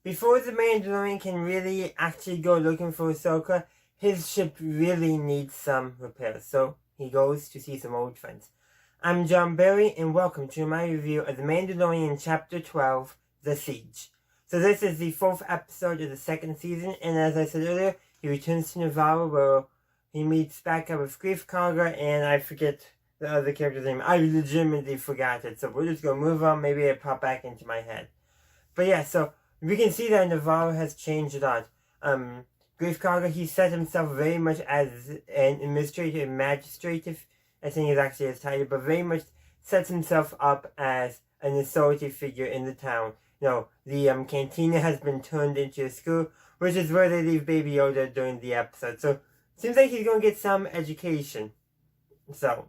before the Mandalorian can really actually go looking for Ahsoka, his ship really needs some repairs, so he goes to see some old friends. I'm John Berry, and welcome to my review of The Mandalorian Chapter 12, The Siege. So this is the 4th episode of the 2nd season, and as I said earlier, he returns to Navarro where he meets back up with Greef Karga, and I forget the other character's name. I legitimately forgot it, so we're just gonna move on. Maybe it popped back into my head. But yeah, so we can see that Navarro has changed a lot. Greef Karga, he set himself very much as an administrator, magistrate, I think is actually his title, but very much sets himself up as an authority figure in the town. The cantina has been turned into a school, which is where they leave Baby Yoda during the episode. So, seems like he's going to get some education. So,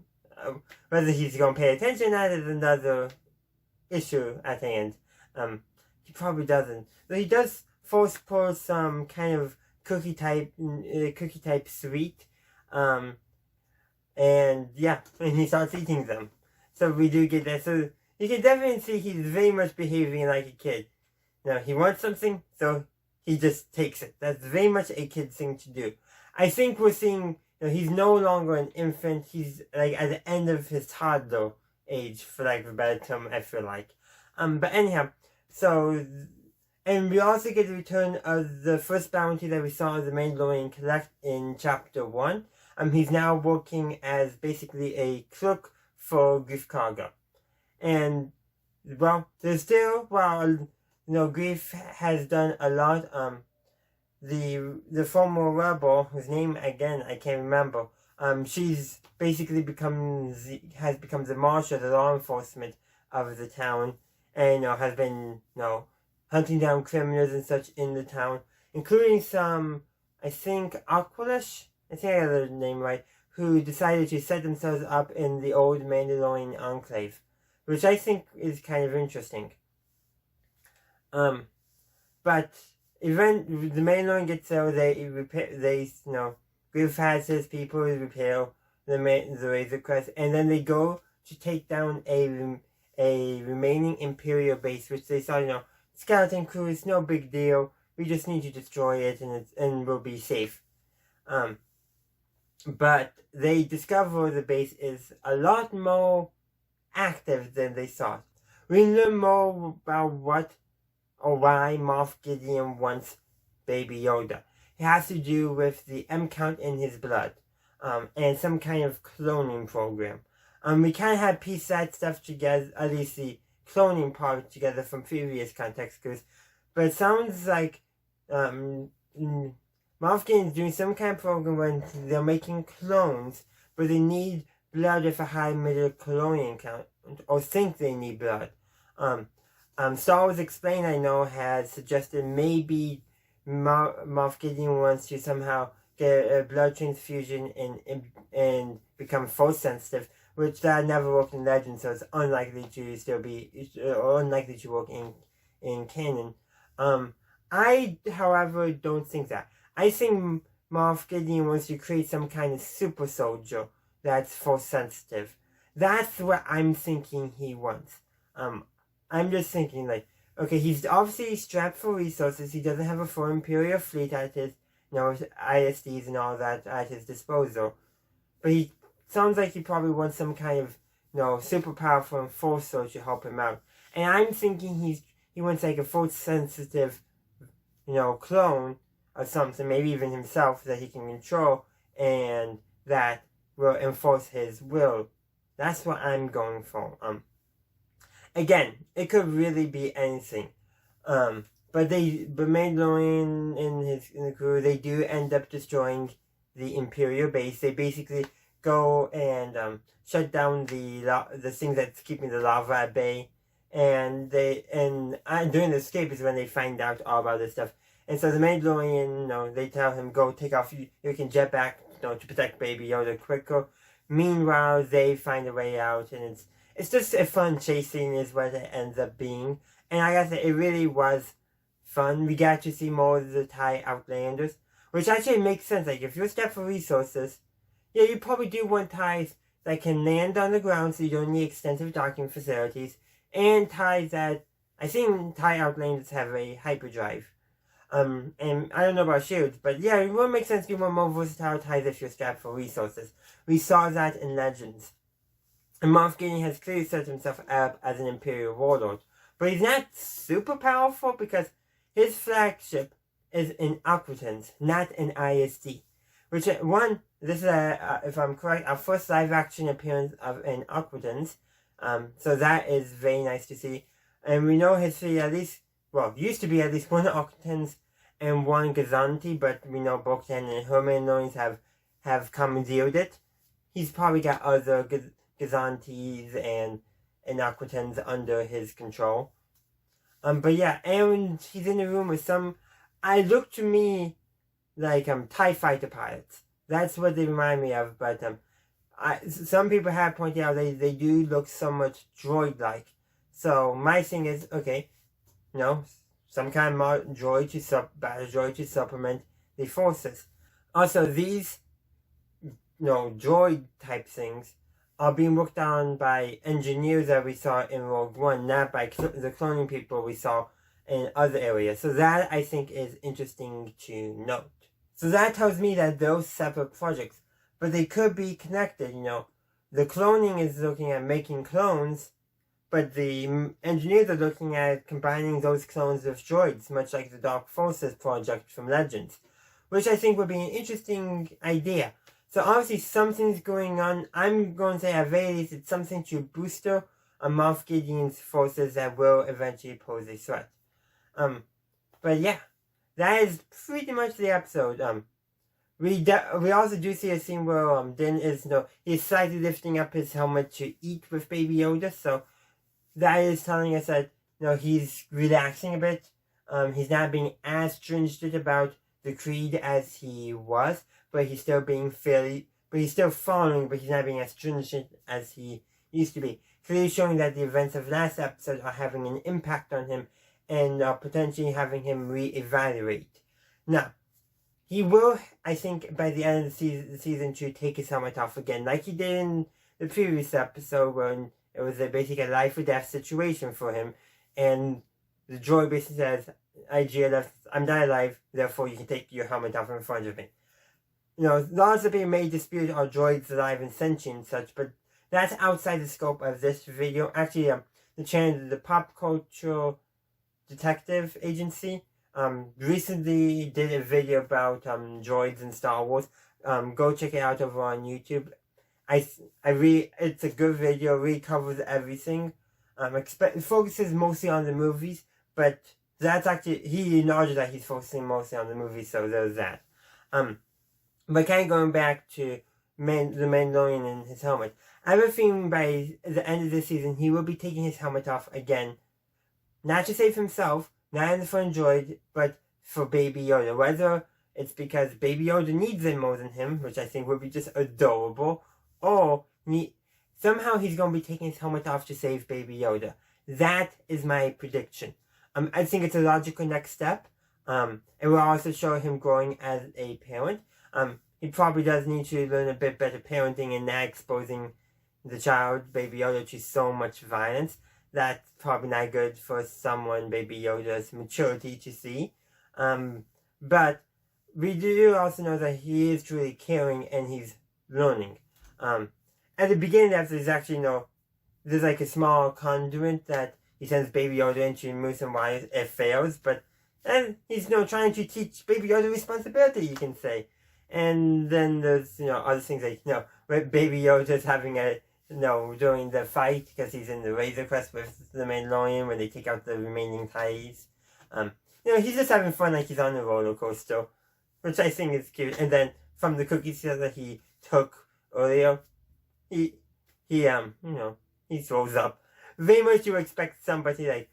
whether he's going to pay attention, that is another issue at the end. He probably doesn't. But he does force pour some kind of cookie type sweet. And yeah, and he starts eating them. So we do get that. So you can definitely see he's very much behaving like a kid. He wants something, so he just takes it. That's very much a kid thing to do. I think we're seeing, he's no longer an infant. He's like at the end of his toddler age, for lack of a better term, I feel like. But anyhow, so, and we also get the return of the first bounty that we saw the Mandalorian collect in Chapter 1. He's now working as basically a clerk for Greef Karga. And, well, there's still, Greef has done a lot. The former rebel, whose name, again, I can't remember, she's basically has become the marshal, the law enforcement of the town, and, has been, hunting down criminals and such in the town, including some, I think, Aqualish, I think I got the name right, who decided to set themselves up in the old Mandalorian enclave, which I think is kind of interesting. But the Mandalorian gets there, Greef has his people repair the Razer Crest, and then they go to take down a remaining Imperial base, which they saw, skeleton crew, it's no big deal, we just need to destroy it and we'll be safe. But they discover the base is a lot more active than they thought. We learn more about what or why Moff Gideon wants Baby Yoda. It has to do with the M count in his blood, and some kind of cloning program. We kind of had pieced that stuff together, at least the cloning part together from previous context clues, but it sounds like Moff Gideon's doing some kind of program when they're making clones, but they need blood with a high midichlorian count, or think they need blood. Star Wars Explained, I know, has suggested maybe Moff Gideon wants to somehow get a blood transfusion and become force sensitive, which that never worked in Legend, so it's unlikely to work in canon. I, however, don't think that. I think Moff Gideon wants to create some kind of super soldier that's force sensitive. That's what I'm thinking he wants. I'm just thinking, okay, he's obviously strapped for resources. He doesn't have a full Imperial fleet at his, ISDs and all that at his disposal. But he sounds like he probably wants some kind of, super powerful and force soldier to help him out. And I'm thinking he wants a force sensitive, clone or something, maybe even himself, that he can control and that will enforce his will. That's what I'm going for. Again, it could really be anything. But Mandalorian and the crew, they do end up destroying the Imperial base. They basically go and shut down the thing that's keeping the lava at bay. And during the escape is when they find out all about this stuff. And so the Mandalorian, they tell him, go take off, you can jet back, to protect Baby Yoda quicker. Meanwhile, they find a way out, and it's just a fun chase scene is what it ends up being. And I gotta say, it really was fun. We got to see more of the TIE Outlanders, which actually makes sense. If you're strapped for resources, yeah, you probably do want TIEs that can land on the ground so you don't need extensive docking facilities, and TIEs that I think TIE Outlanders have a hyperdrive. And I don't know about shields, but yeah, it would make sense to give one more versatile TIEs if you're strapped for resources. We saw that in Legends. And Moff Gideon has clearly set himself up as an Imperial warlord. But he's not super powerful because his flagship is in Aquitans, not in ISD. Which, this is, if I'm correct, our first live-action appearance in Aquitans. So that is very nice to see. And we know his fleet used to be at least one Aquitans and one Gazanti, but we know Bo-Katan and her Mandalorians have commandeered it. He's probably got other Gazantis and Aquitans under his control. But yeah, and he's in the room with some, look to me like TIE fighter pilots. That's what they remind me of, but some people have pointed out they do look somewhat droid-like. So my thing is, okay, some kind of battle droid to supplement the forces. Also, these, droid type things are being worked on by engineers that we saw in Rogue One, not by the cloning people we saw in other areas. So that, I think, is interesting to note. So that tells me that those separate projects, but they could be connected, The cloning is looking at making clones, but the engineers are looking at combining those clones with droids, much like the Dark Forces project from Legends, which I think would be an interesting idea. So obviously something's going on. I'm going to say at very least it's something to booster Moff Gideon's forces that will eventually pose a threat. But yeah, that is pretty much the episode. We also do see a scene where Din is he's slightly lifting up his helmet to eat with Baby Yoda, so that is telling us that he's relaxing a bit. He's not being as stringent about the creed as he was, but he's still he's still following, but he's not being as stringent as he used to be. Clearly showing that the events of last episode are having an impact on him and potentially having him reevaluate. Now, he will, I think, by the end of the season 2, take his helmet off again, like he did in the previous episode when it was basically a life or death situation for him, and the droid basically says, I'm not alive, therefore you can take your helmet off in front of me. Lots of people may dispute are droids alive and sentient and such, but that's outside the scope of this video. Actually, the channel, the Pop Culture Detective Agency, recently did a video about droids in Star Wars. Go check it out over on YouTube. It's a good video, really covers everything. It focuses mostly on the movies, but that's actually, he acknowledges that he's focusing mostly on the movies, so there's that. But kind of going back to the Mandalorian and his helmet, I have a feeling by the end of this season, he will be taking his helmet off again. Not to save himself, not for an droid, but for Baby Yoda. Whether it's because Baby Yoda needs it more than him, which I think would be just adorable, or somehow he's going to be taking his helmet off to save Baby Yoda. That is my prediction. I think it's a logical next step. It will also show him growing as a parent. He probably does need to learn a bit better parenting and not exposing the child, Baby Yoda, to so much violence. That's probably not good for someone Baby Yoda's maturity to see. But we do also know that he is truly caring and he's learning. At the beginning of there's actually there's like a small conduit that he sends Baby Yoda into and moves him while it fails, but then he's trying to teach Baby Yoda responsibility, you can say. And then there's other things like where Baby Yoda's having during the fight, because he's in the Razer Crest with the Mandalorian when they take out the remaining ties. He's just having fun like he's on a roller coaster, which I think is cute. And then from the cookies that he took earlier, he throws up. Very much you expect somebody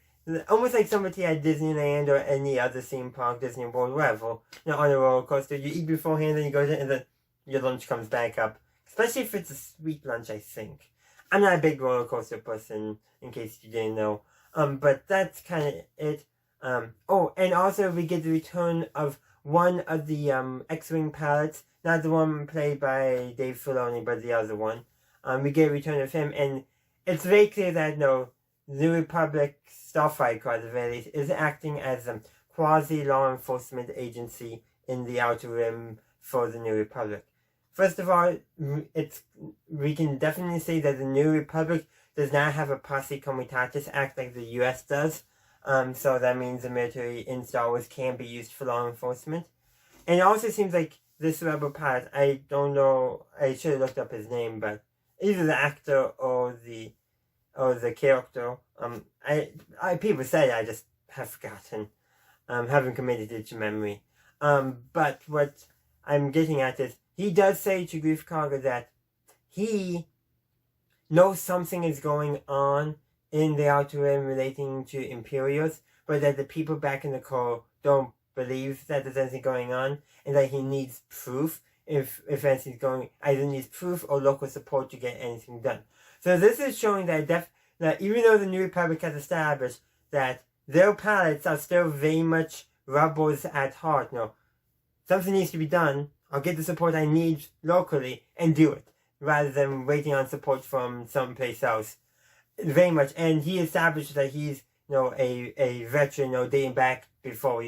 almost like somebody at Disneyland or any other theme park, Disney World, wherever, on a roller coaster. You eat beforehand, then you go and then your lunch comes back up. Especially if it's a sweet lunch, I think. I'm not a big roller coaster person, in case you didn't know. But that's kind of it. And also we get the return of one of the X-Wing pilots, not the one played by Dave Filoni, but the other one. We get a return of him, and it's very clear that New Republic Starfighter, at the very least, is acting as a quasi-law enforcement agency in the Outer Rim for the New Republic. First of all, we can definitely say that the New Republic does not have a Posse Comitatus Act like the US does. So that means the military in Star Wars can be used for law enforcement. And it also seems like this rebel pilot, I don't know, I should have looked up his name, but either the actor or the character, people say I just have forgotten, haven't committed it to memory. But what I'm getting at is, he does say to Grief Karga that he knows something is going on in the Outer Rim relating to Imperials, but that the people back in the core don't believe that there's anything going on, and that he needs proof if anything's going, either needs proof or local support to get anything done. So this is showing that even though the New Republic has established that their pilots are still very much rebels at heart, something needs to be done, I'll get the support I need locally and do it, rather than waiting on support from someplace else. Very much. And he established that he's, a veteran, dating back before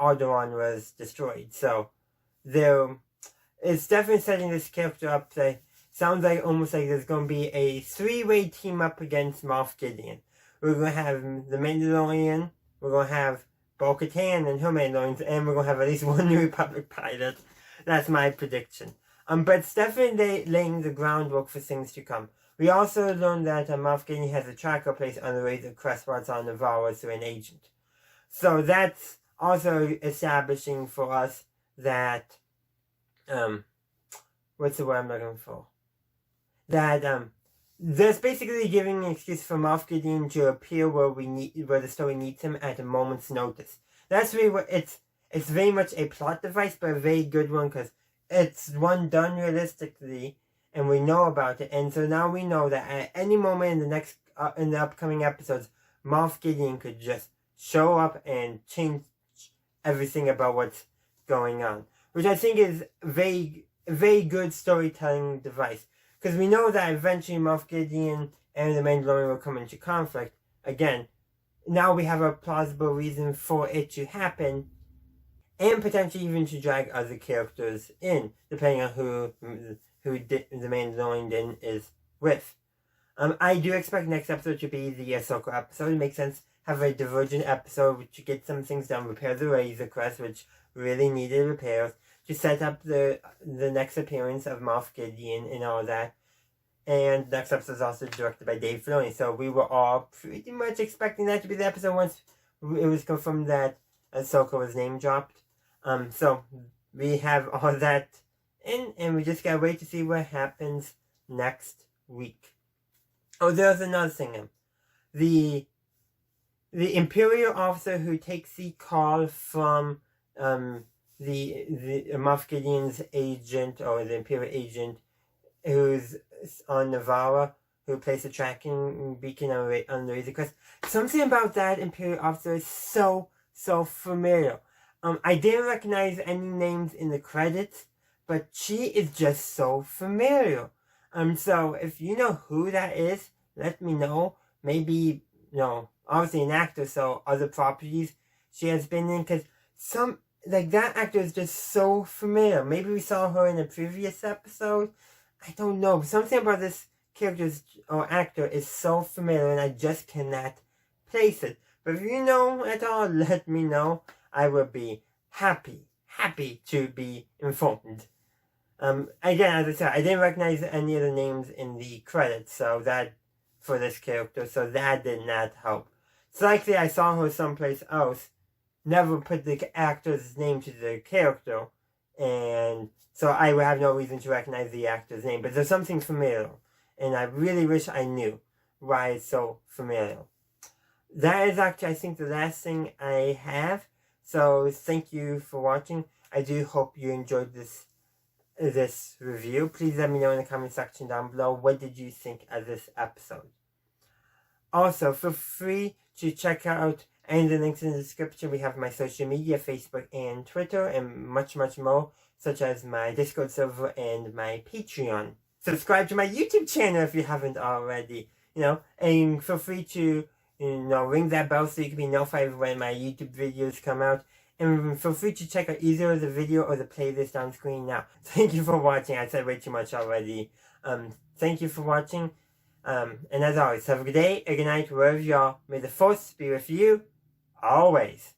Alderaan was destroyed. So, it's definitely setting this character up. Sounds like almost like there's going to be a 3-way team up against Moff Gideon. We're going to have the Mandalorian, we're going to have Bo-Katan and her Mandalorians, and we're going to have at least one New Republic pilot. That's my prediction. But it's definitely laying the groundwork for things to come. We also learned that Moff Gideon has a tracker placed on the Razer Crest while it's on Navarro through an agent. So that's also establishing for us that, what's the word I'm looking for? That, that's basically giving an excuse for Moff Gideon to appear where the story needs him at a moment's notice. That's really what it's very much a plot device, but a very good one, because it's one done realistically, and we know about it. And so now we know that at any moment in the upcoming episodes, Moff Gideon could just show up and change everything about what's going on, which I think is a very good storytelling device. Because we know that eventually Moff Gideon and the Mandalorian will come into conflict. Again, now we have a plausible reason for it to happen, and potentially even to drag other characters in, depending on who the Mandalorian is with. I do expect next episode to be the Ahsoka episode. It makes sense. Have a divergent episode to get some things done, repair the Razer Crest, which really needed repairs, to set up the next appearance of Moff Gideon and all that. And next episode is also directed by Dave Filoni, so we were all pretty much expecting that to be the episode once it was confirmed that Ahsoka was name dropped. So we have all that in, and we just gotta wait to see what happens next week. Oh, there's another thing. The Imperial officer who takes the call from the Moff Gideon's agent, or the Imperial agent, who's on Navarro, who placed a tracking beacon on the Razer Crest. Something about that Imperial officer is so familiar. I didn't recognize any names in the credits, but she is just so familiar. So if you know who that is, let me know. Maybe, obviously an actor, so other properties she has been in, because that actor is just so familiar. Maybe we saw her in a previous episode. I don't know. Something about this character or actor is so familiar, and I just cannot place it. But if you know at all, let me know. I will be happy to be informed. Again, as I said, I didn't recognize any of the names in the credits, for this character, so that did not help. It's likely I saw her someplace else, never put the actor's name to the character, and so I would have no reason to recognize the actor's name, but there's something familiar, and I really wish I knew why it's so familiar. That is actually, I think, the last thing I have, so thank you for watching. I do hope you enjoyed this review. Please let me know in the comment section down below, what did you think of this episode. Also, feel free to check out any of the links in the description. We have my social media, Facebook and Twitter, and much more, such as my Discord server and my Patreon. Subscribe to my YouTube channel if you haven't already, and feel free to ring that bell so you can be notified when my YouTube videos come out. And feel free to check out either the video or the playlist on screen now. Thank you for watching. I said way too much already. Thank you for watching. And as always, have a good day, a good night, wherever you are. May the Force be with you always.